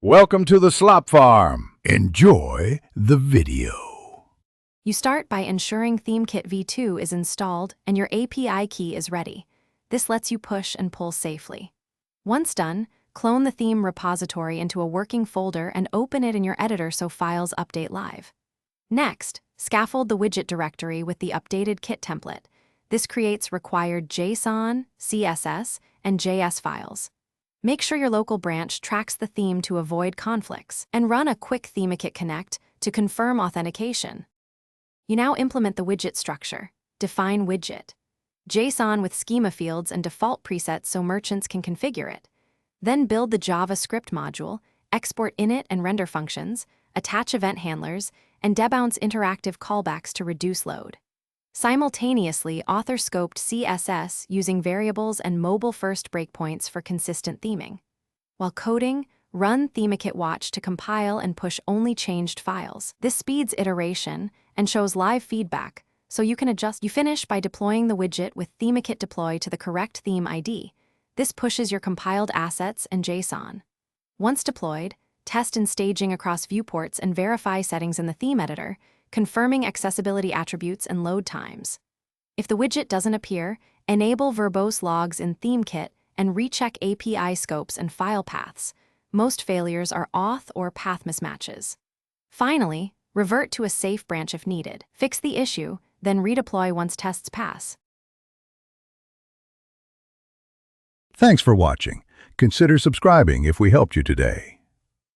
Welcome to the Slop Farm. Enjoy the video. You start by ensuring Theme Kit v2 is installed and your API key is ready. This lets you push and pull safely. Once done, clone the theme repository into a working folder and open it in your editor so files update live. Next, scaffold the widget directory with the updated kit template. This creates required JSON, CSS, and JS files. Make sure your local branch tracks the theme to avoid conflicts, and run a quick ThemeKit connect to confirm authentication. You now implement the widget structure. Define widget. JSON with schema fields and default presets so merchants can configure it. Then build the JavaScript module, export init and render functions, attach event handlers, and debounce interactive callbacks to reduce load. Simultaneously, author-scoped CSS using variables and mobile-first breakpoints for consistent theming. While coding, run ThemeKit watch to compile and push only changed files. This speeds iteration and shows live feedback, so you can adjust. You finish by deploying the widget with ThemeKit deploy to the correct theme ID. This pushes your compiled assets and JSON. Once deployed, test and staging across viewports and verify settings in the theme editor, confirming accessibility attributes and load times. If the widget doesn't appear, enable verbose logs in ThemeKit and recheck API scopes and file paths. Most failures are auth or path mismatches. Finally, revert to a safe branch if needed. Fix the issue, then redeploy once tests pass. Thanks for watching. Consider subscribing if we helped you today.